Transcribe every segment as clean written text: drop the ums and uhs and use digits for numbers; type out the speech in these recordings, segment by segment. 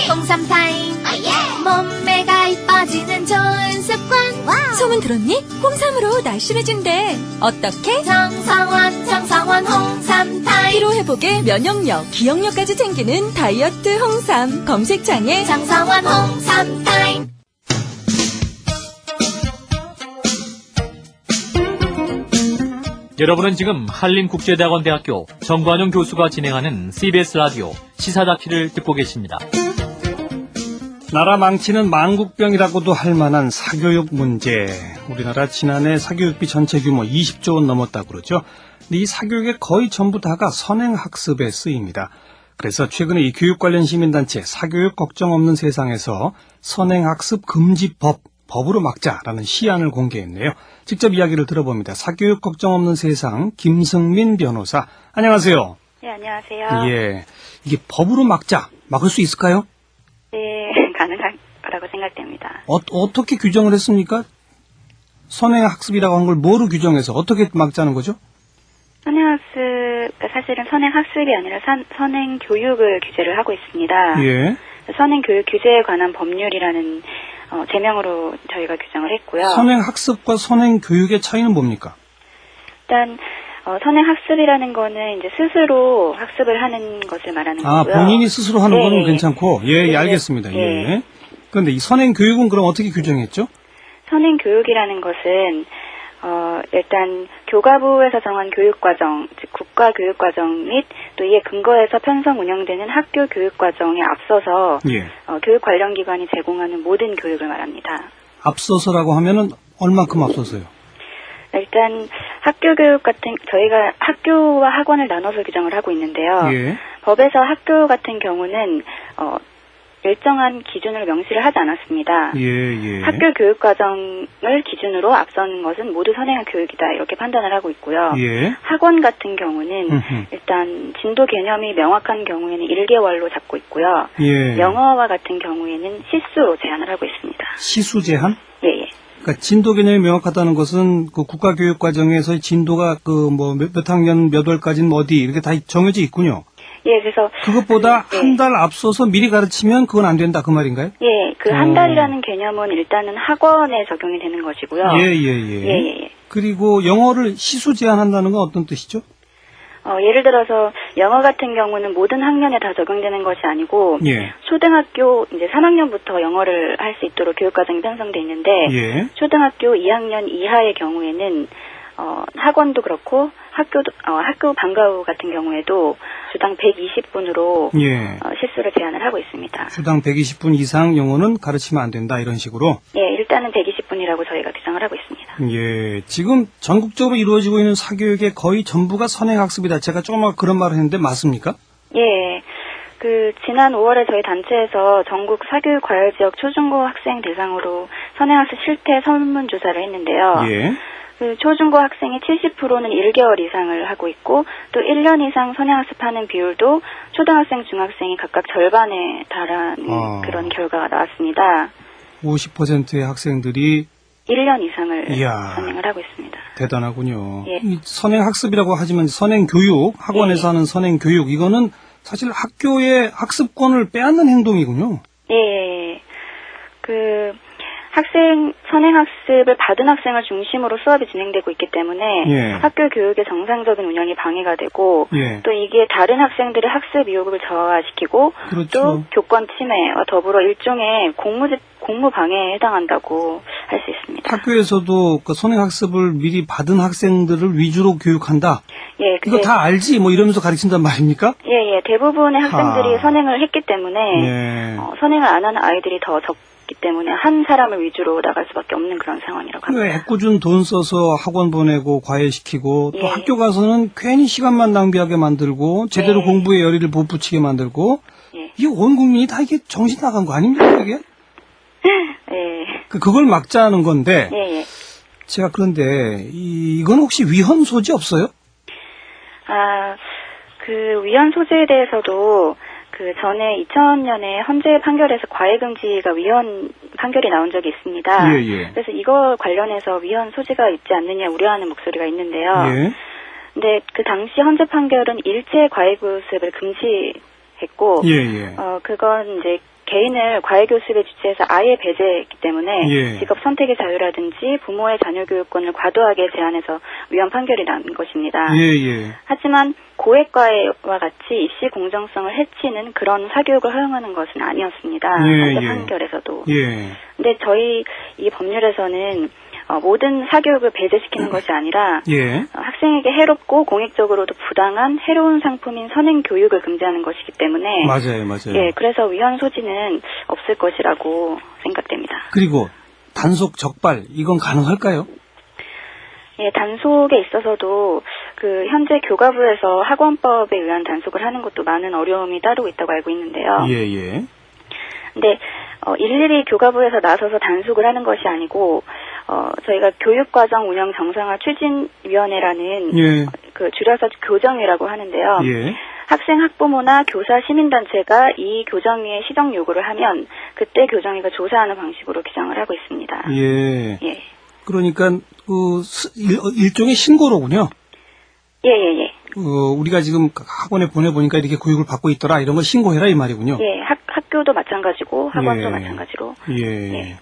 홍삼 타임. 몸매가 이뻐지는 좋은 습관. 소문 들었니? 홍삼으로 날씬해진대. 어떻게? 정성원 홍삼 타임. 피로 회복에 면역력, 기억력까지 챙기는 다이어트 홍삼. 검색창에 정성원 홍삼 타임. 여러분은 지금 한림국제대학원대학교 정관용 교수가 진행하는 CBS 라디오 시사다큐를 듣고 계십니다. 나라 망치는 망국병이라고도 할 만한 사교육 문제. 우리나라 지난해 사교육비 전체 규모 20조 원 넘었다고 그러죠. 근데 이 사교육의 거의 전부 다가 선행학습에 쓰입니다. 그래서 최근에 이 교육 관련 시민단체 사교육 걱정 없는 세상에서 선행학습 금지법, 법으로 막자라는 시안을 공개했네요. 직접 이야기를 들어봅니다. 사교육 걱정 없는 세상 김승민 변호사. 안녕하세요. 네, 안녕하세요. 예, 이게 법으로 막을 수 있을까요? 네, 가능할 거라고 생각됩니다. 어떻게 규정을 했습니까? 선행학습이라고 한 걸 뭐로 규정해서 어떻게 막자는 거죠? 선행학습, 사실은 선행학습이 아니라 선행교육을 규제를 하고 있습니다. 예. 선행교육 규제에 관한 법률이라는 제명으로 저희가 규정을 했고요. 선행학습과 선행교육의 차이는 뭡니까? 일단 선행학습이라는 거는 이제 스스로 학습을 하는 것을 말하는 거고요. 본인이 스스로 하는 거는 네. 괜찮고, 예, 네. 알겠습니다. 네. 예. 그런데 이 선행교육은 그럼 어떻게 규정했죠? 선행교육이라는 것은 일단 교과부에서 정한 교육과정, 즉 국가교육과정 및 또 이에 근거해서 편성 운영되는 학교 교육과정에 앞서서 예. 교육 관련 기관이 제공하는 모든 교육을 말합니다. 앞서서라고 하면은 얼만큼 앞서서요? 일단 학교 교육 같은 저희가 학교와 학원을 나눠서 규정을 하고 있는데요. 예. 법에서 학교 같은 경우는 일정한 기준으로 명시를 하지 않았습니다. 예. 학교 교육 과정을 기준으로 앞서는 것은 모두 선행한 교육이다 이렇게 판단을 하고 있고요. 예. 학원 같은 경우는 일단 진도 개념이 명확한 경우에는 1개월로 잡고 있고요. 예. 영어와 같은 경우에는 시수로 제한을 하고 있습니다. 시수 제한? 예. 그러니까 진도 개념이 명확하다는 것은 그 국가교육과정에서 진도가 몇 학년 몇 월까지는 어디 이렇게 다 정해져 있군요. 예, 그래서 그것보다 예. 한 달 앞서서 미리 가르치면 그건 안 된다 그 말인가요? 예, 그 한 달이라는 개념은 일단은 학원에 적용이 되는 것이고요. 예. 그리고 영어를 시수 제한한다는 건 어떤 뜻이죠? 예를 들어서 영어 같은 경우는 모든 학년에 다 적용되는 것이 아니고 예. 초등학교 이제 3학년부터 영어를 할 수 있도록 교육과정이 편성돼 있는데 예. 초등학교 2학년 이하의 경우에는 학원도 그렇고 학교 방과 후 같은 경우에도 주당 120분으로 예. 시수를 제한을 하고 있습니다. 주당 120분 이상 영어는 가르치면 안 된다 이런 식으로. 예, 일단은 120분이라고 저희가 규정을 하고 있습니다. 예. 지금 전국적으로 이루어지고 있는 사교육의 거의 전부가 선행학습이다. 제가 조금 그런 말을 했는데 맞습니까? 예. 지난 5월에 저희 단체에서 전국 사교육 과열 지역 초중고 학생 대상으로 선행학습 실태 설문조사를 했는데요. 예. 초중고 학생의 70%는 1개월 이상을 하고 있고 또 1년 이상 선행학습하는 비율도 초등학생, 중학생이 각각 절반에 달하는 그런 결과가 나왔습니다. 50%의 학생들이 1년 이상을 이야. 선행을 하고 있습니다. 대단하군요. 예. 이 선행학습이라고 하지만 선행교육, 학원에서 하는 선행교육 이거는 사실 학교의 학습권을 빼앗는 행동이군요. 예. 선행학습을 받은 학생을 중심으로 수업이 진행되고 있기 때문에 예. 학교 교육의 정상적인 운영이 방해가 되고 예. 또 이게 다른 학생들의 학습 의욕을 저하시키고 그렇죠. 또 교권 침해와 더불어 일종의 공무 방해에 해당한다고 할 수 있습니다. 학교에서도 그 선행학습을 미리 받은 학생들을 위주로 교육한다. 예, 이거 다 알지 뭐 이러면서 가르친단 말입니까? 예, 대부분의 학생들이 선행을 했기 때문에 예. 선행을 안 하는 아이들이 더 적기 때문에 한 사람을 위주로 나갈 수밖에 없는 그런 상황이라고 합니다. 애꿎은 돈 써서 학원 보내고 과외시키고 또 예. 학교 가서는 괜히 시간만 낭비하게 만들고 제대로 네. 공부에 열의를 못 붙이게 만들고 예. 이게 온 국민이 다 이게 정신 나간 거 아닙니까 이게? 예. 그걸 막자는 건데 예. 제가 그런데 이건 혹시 위헌 소지 없어요? 위헌 소지에 대해서도 전에 2000년에 헌재 판결에서 과외 금지가 위헌 판결이 나온 적이 있습니다. 예. 그래서 이거 관련해서 위헌 소지가 있지 않느냐 우려하는 목소리가 있는데요. 예. 근데 그 당시 헌재 판결은 일체 과외 교습을 금지했고, 예. 그건 이제 개인을 과외교습에 주체해서 아예 배제했기 때문에 예. 직업 선택의 자유라든지 부모의 자녀 교육권을 과도하게 제한해서 위헌 판결이 난 것입니다. 예. 하지만 고액과외와 같이 입시 공정성을 해치는 그런 사교육을 허용하는 것은 아니었습니다. 예. 판결에서도. 예. 근데 저희 이 법률에서는 모든 사교육을 배제시키는 것이 아니라 예. 학생에게 해롭고 공익적으로도 부당한 해로운 상품인 선행 교육을 금지하는 것이기 때문에 맞아요. 예, 그래서 위헌 소지는 없을 것이라고 생각됩니다. 그리고 단속 적발 이건 가능할까요? 예, 단속에 있어서도 현재 교가부에서 학원법에 의한 단속을 하는 것도 많은 어려움이 따르고 있다고 알고 있는데요. 예. 근데 일일이 교가부에서 나서서 단속을 하는 것이 아니고 저희가 교육과정 운영 정상화 추진위원회라는 예. 줄여서 교정위라고 하는데요. 예. 학생 학부모나 교사 시민단체가 이 교정위에 시정 요구를 하면 그때 교정위가 조사하는 방식으로 규정을 하고 있습니다. 예. 예. 그러니까 일종의 신고로군요. 예. 우리가 지금 학원에 보내보니까 이렇게 교육을 받고 있더라 이런 걸 신고해라 이 말이군요. 예, 학교도 마찬가지고 학원도 예. 마찬가지로. 예. 예.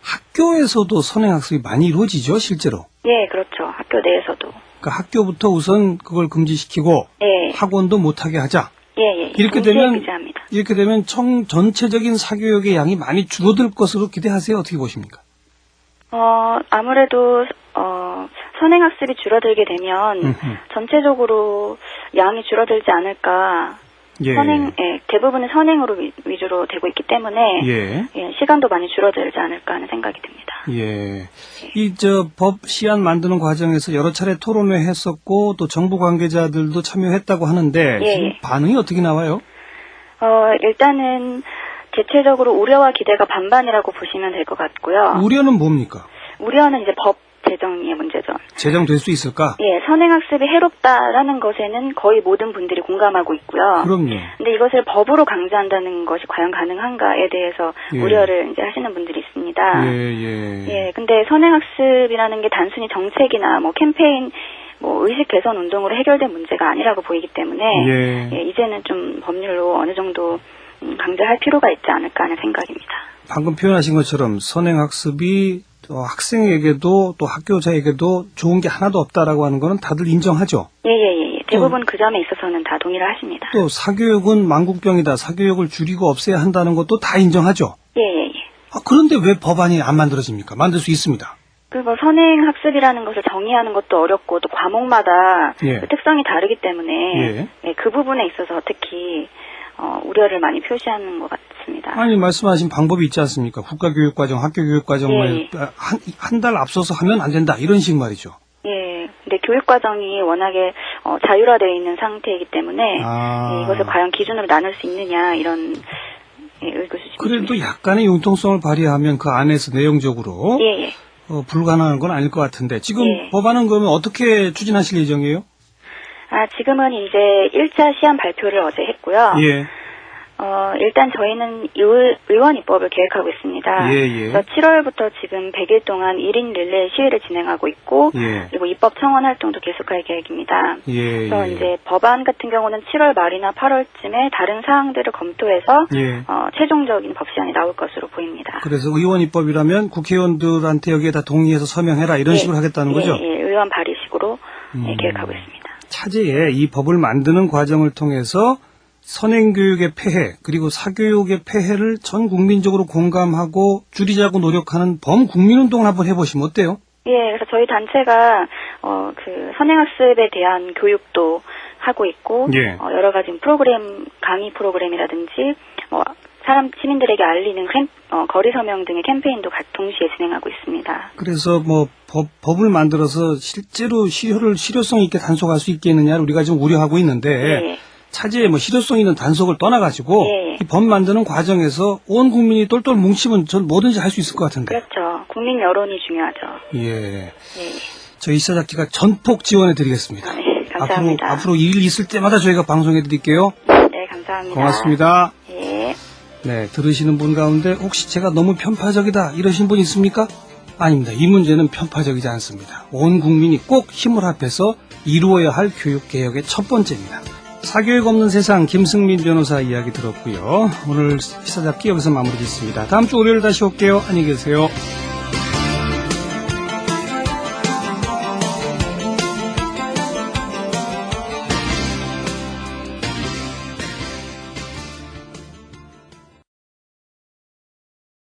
학교에서도 선행학습이 많이 이루어지죠, 실제로. 예, 그렇죠. 학교 내에서도. 그러니까 학교부터 우선 그걸 금지시키고 예. 학원도 못하게 하자. 예. 이렇게 금지에 되면 규제합니다. 이렇게 되면 전체적인 사교육의 양이 많이 줄어들 것으로 기대하세요. 어떻게 보십니까? 아무래도 선행학습이 줄어들게 되면 전체적으로 양이 줄어들지 않을까. 예. 대부분은 선행으로 위주로 되고 있기 때문에 예. 시간도 많이 줄어들지 않을까 하는 생각이 듭니다. 예. 법 시안 만드는 과정에서 여러 차례 토론회 했었고 또 정부 관계자들도 참여했다고 하는데 예. 지금 반응이 어떻게 나와요? 일단은 대체적으로 우려와 기대가 반반이라고 보시면 될 것 같고요. 우려는 뭡니까? 우려는 이제 법 제정의 문제죠. 제정될 수 있을까? 예, 선행학습이 해롭다라는 것에는 거의 모든 분들이 공감하고 있고요. 그럼요. 근데 이것을 법으로 강제한다는 것이 과연 가능한가에 대해서 예. 우려를 이제 하시는 분들이 있습니다. 예. 근데 선행학습이라는 게 단순히 정책이나 캠페인, 의식 개선 운동으로 해결된 문제가 아니라고 보이기 때문에 이제는 좀 법률로 어느 정도 강제할 필요가 있지 않을까 하는 생각입니다. 방금 표현하신 것처럼 선행학습이 학생에게도 또 학교자에게도 좋은 게 하나도 없다라고 하는 거는 다들 인정하죠? 예. 대부분 그 점에 있어서는 다 동의를 하십니다. 또 사교육은 만국병이다. 사교육을 줄이고 없애야 한다는 것도 다 인정하죠? 예. 그런데 왜 법안이 안 만들어집니까? 만들 수 있습니다. 선행학습이라는 것을 정의하는 것도 어렵고 또 과목마다 예. 그 특성이 다르기 때문에 그 부분에 있어서 특히 우려를 많이 표시하는 것 같습니다. 아니 말씀하신 방법이 있지 않습니까? 국가교육과정, 학교교육과정을 한 달 앞서서 하면 안 된다 이런 식 말이죠. 예. 근데 교육과정이 워낙에 자율화되어 있는 상태이기 때문에 이것을 과연 기준으로 나눌 수 있느냐 이런 의구심이 그래도 약간의 융통성을 발휘하면 그 안에서 내용적으로 불가능한 건 아닐 것 같은데 지금 법안은 그러면 어떻게 추진하실 예정이에요? 지금은 이제 1차 시안 발표를 어제 했고요. 일단 저희는 의원 입법을 계획하고 있습니다. 그래서 7월부터 지금 100일 동안 1인 릴레이 시위를 진행하고 있고, 그리고 입법 청원 활동도 계속할 계획입니다. 그래서 이제 법안 같은 경우는 7월 말이나 8월쯤에 다른 사항들을 검토해서 최종적인 법시안이 나올 것으로 보입니다. 그래서 의원 입법이라면 국회의원들한테 여기에 다 동의해서 서명해라 이런 식으로 하겠다는 거죠? 의원 발의식으로 계획하고 있습니다. 차제에 이 법을 만드는 과정을 통해서 선행교육의 폐해 그리고 사교육의 폐해를 전 국민적으로 공감하고 줄이자고 노력하는 범국민운동을 한번 해보시면 어때요? 그래서 저희 단체가 선행학습에 대한 교육도 하고 있고 여러 가지 프로그램, 강의 프로그램이라든지 시민들에게 알리는 거리 서명 등의 캠페인도 동시에 진행하고 있습니다. 그래서 법을 만들어서 실제로 실효성 있게 단속할 수 있겠느냐를 우리가 좀 우려하고 있는데 차제에 실효성 있는 단속을 떠나가지고 이 법 만드는 과정에서 온 국민이 똘똘 뭉치면 전 뭐든지 할 수 있을 것 같은데. 그렇죠. 국민 여론이 중요하죠. 저희 시사잡기가 전폭 지원해 드리겠습니다. 감사합니다. 앞으로 일 있을 때마다 저희가 방송해 드릴게요. 네, 감사합니다. 고맙습니다. 네, 들으시는 분 가운데 혹시 제가 너무 편파적이다 이러신 분 있습니까? 아닙니다. 이 문제는 편파적이지 않습니다. 온 국민이 꼭 힘을 합해서 이루어야 할 교육개혁의 첫 번째입니다. 사교육 없는 세상 김승민 변호사 이야기 들었고요. 오늘 시사잡기 여기서 마무리 짓습니다. 다음 주 월요일 다시 올게요. 안녕히 계세요.